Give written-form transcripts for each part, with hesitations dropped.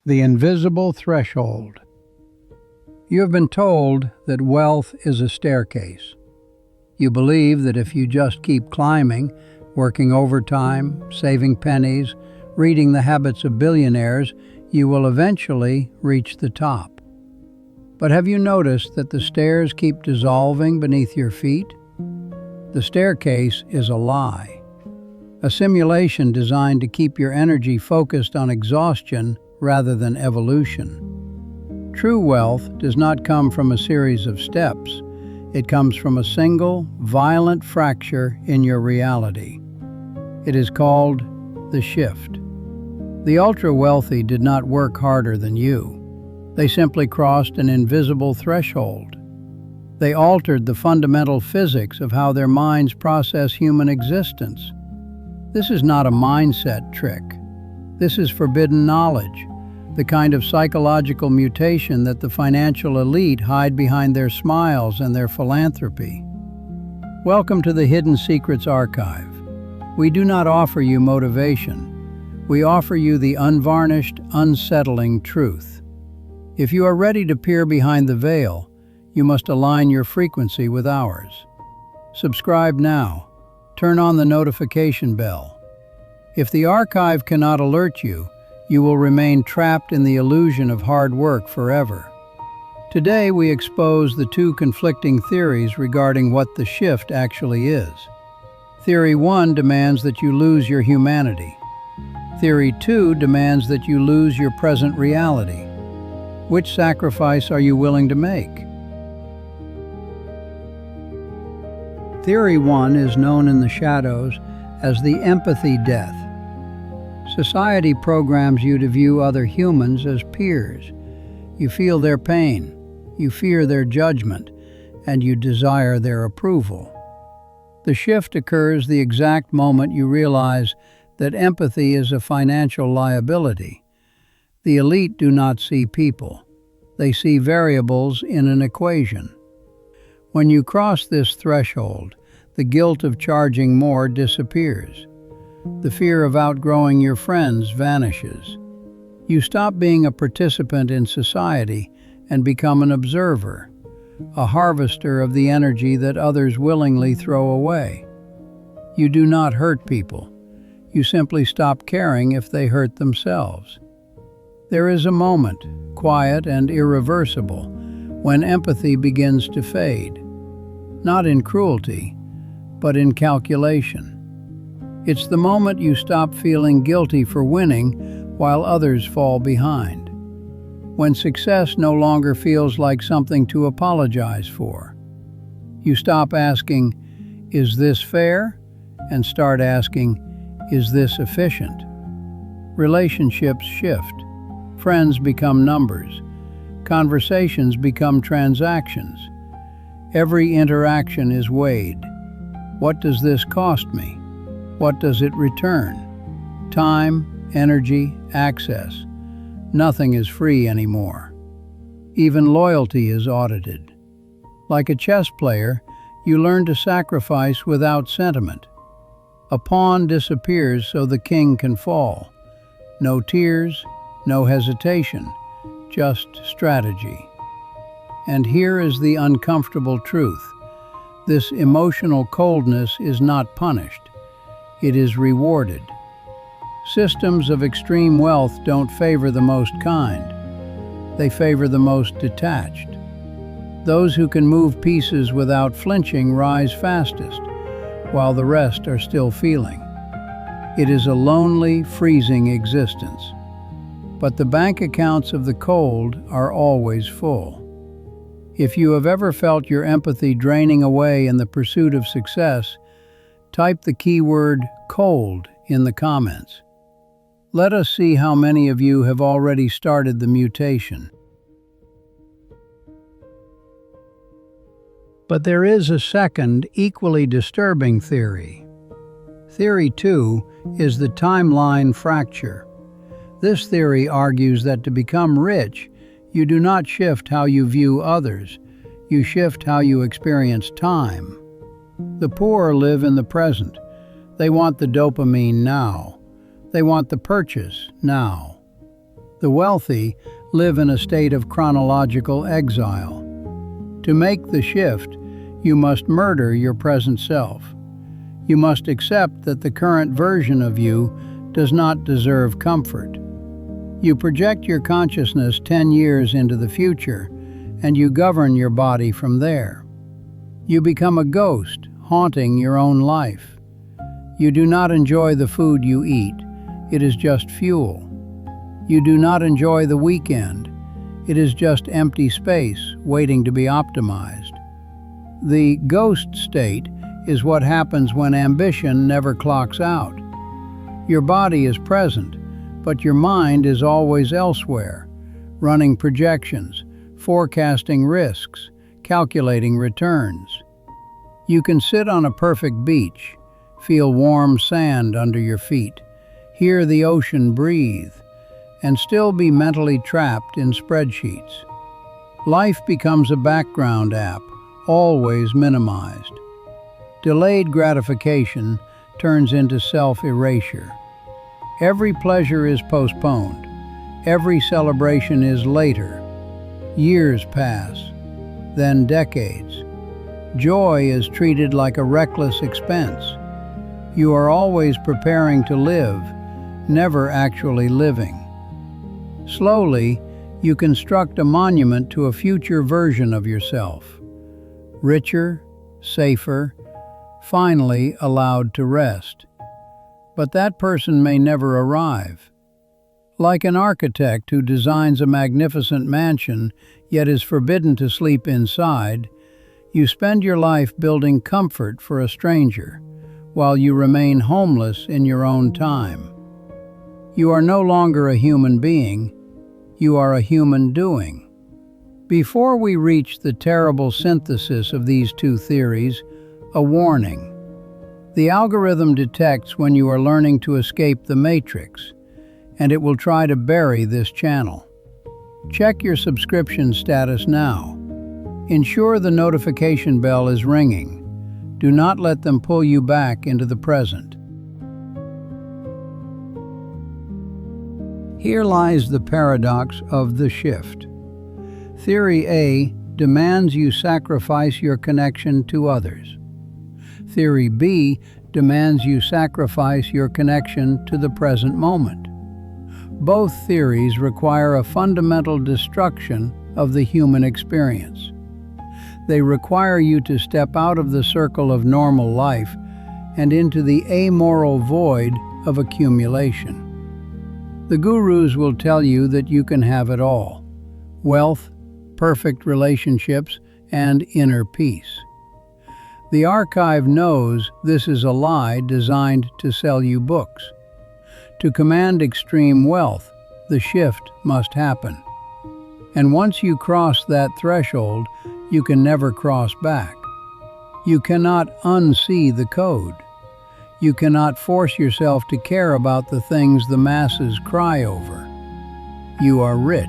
The invisible threshold. You have been told that wealth is a staircase. You believe that if you just keep climbing, working overtime, saving pennies, reading the habits of billionaires, you will eventually reach the top. But have you noticed that the stairs keep dissolving beneath your feet? The staircase is a lie, a simulation designed to keep your energy focused on exhaustion rather than evolution. True wealth does not come from a series of steps. It comes from a single, violent fracture in your reality. It is called the shift. The ultra-wealthy did not work harder than you. They simply crossed an invisible threshold. They altered the fundamental physics of how their minds process human existence. This is not a mindset trick. This is forbidden knowledge, the kind of psychological mutation that the financial elite hide behind their smiles and their philanthropy. Welcome to the Hidden Secrets Archive. We do not offer you motivation. We offer you the unvarnished, unsettling truth. If you are ready to peer behind the veil, you must align your frequency with ours. Subscribe now. Turn on the notification bell. If the archive cannot alert you, you will remain trapped in the illusion of hard work forever. Today we expose the two conflicting theories regarding what the shift actually is. Theory 1 demands that you lose your humanity. Theory 2 demands that you lose your present reality. Which sacrifice are you willing to make? Theory 1 is known in the shadows as the empathy death. Society programs you to view other humans as peers. You feel their pain, you fear their judgment, and you desire their approval. The shift occurs the exact moment you realize that empathy is a financial liability. The elite do not see people. They see variables in an equation. When you cross this threshold, the guilt of charging more disappears. The fear of outgrowing your friends vanishes. You stop being a participant in society and become an observer, a harvester of the energy that others willingly throw away. You do not hurt people. You simply stop caring if they hurt themselves. There is a moment, quiet and irreversible, when empathy begins to fade. Not in cruelty, but in calculation. It's the moment you stop feeling guilty for winning while others fall behind. When success no longer feels like something to apologize for. You stop asking, "Is this fair?" and start asking, "Is this efficient?" Relationships shift. Friends become numbers. Conversations become transactions. Every interaction is weighed. What does this cost me? What does it return? Time, energy, access. Nothing is free anymore. Even loyalty is audited. Like a chess player, you learn to sacrifice without sentiment. A pawn disappears so the king can fall. No tears, no hesitation, just strategy. And here is the uncomfortable truth. This emotional coldness is not punished. It is rewarded. Systems of extreme wealth don't favor the most kind. They favor the most detached. Those who can move pieces without flinching rise fastest, while the rest are still feeling. It is a lonely, freezing existence. But the bank accounts of the cold are always full. If you have ever felt your empathy draining away in the pursuit of success, type the keyword "cold" in the comments. Let us see how many of you have already started the mutation. But there is a second, equally disturbing theory. Theory 2 is the timeline fracture. This theory argues that to become rich, you do not shift how you view others, you shift how you experience time. The poor live in the present. They want the dopamine now. They want the purchase now. The wealthy live in a state of chronological exile. To make the shift, you must murder your present self. You must accept that the current version of you does not deserve comfort. You project your consciousness 10 years into the future, and you govern your body from there. You become a ghost, haunting your own life. You do not enjoy the food you eat, it is just fuel. You do not enjoy the weekend, it is just empty space waiting to be optimized. The ghost state is what happens when ambition never clocks out. Your body is present, but your mind is always elsewhere, running projections, forecasting risks, calculating returns. You can sit on a perfect beach, feel warm sand under your feet, hear the ocean breathe, and still be mentally trapped in spreadsheets. Life becomes a background app, always minimized. Delayed gratification turns into self-erasure. Every pleasure is postponed. Every celebration is later. Years pass, then decades. Joy is treated like a reckless expense. You are always preparing to live, never actually living. Slowly, you construct a monument to a future version of yourself. Richer, safer, finally allowed to rest. But that person may never arrive. Like an architect who designs a magnificent mansion yet is forbidden to sleep inside, you spend your life building comfort for a stranger, while you remain homeless in your own time. You are no longer a human being, you are a human doing. Before we reach the terrible synthesis of these two theories, a warning. The algorithm detects when you are learning to escape the matrix, and it will try to bury this channel. Check your subscription status now. Ensure the notification bell is ringing. Do not let them pull you back into the present. Here lies the paradox of the shift. Theory A demands you sacrifice your connection to others. Theory B demands you sacrifice your connection to the present moment. Both theories require a fundamental destruction of the human experience. They require you to step out of the circle of normal life and into the amoral void of accumulation. The gurus will tell you that you can have it all: wealth, perfect relationships, and inner peace. The archive knows this is a lie designed to sell you books. To command extreme wealth, the shift must happen. And once you cross that threshold, you can never cross back. You cannot unsee the code. You cannot force yourself to care about the things the masses cry over. You are rich,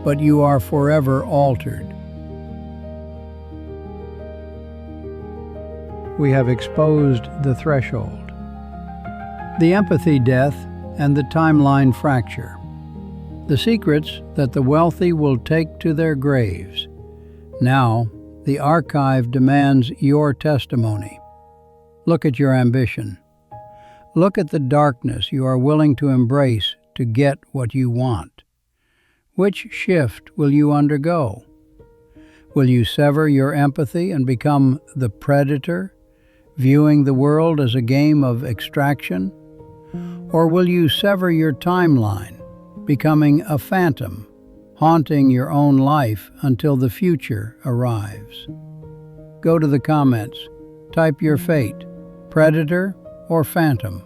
but you are forever altered. We have exposed the threshold, the empathy death, and the timeline fracture. The secrets that the wealthy will take to their graves. Now, the archive demands your testimony. Look at your ambition. Look at the darkness you are willing to embrace to get what you want. Which shift will you undergo? Will you sever your empathy and become the predator, viewing the world as a game of extraction? Or will you sever your timeline, becoming a phantom, haunting your own life until the future arrives? Go to the comments, type your fate, predator or phantom.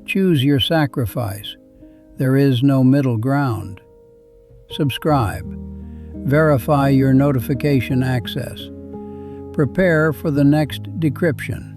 Choose your sacrifice. There is no middle ground. Subscribe. Verify your notification access. Prepare for the next decryption.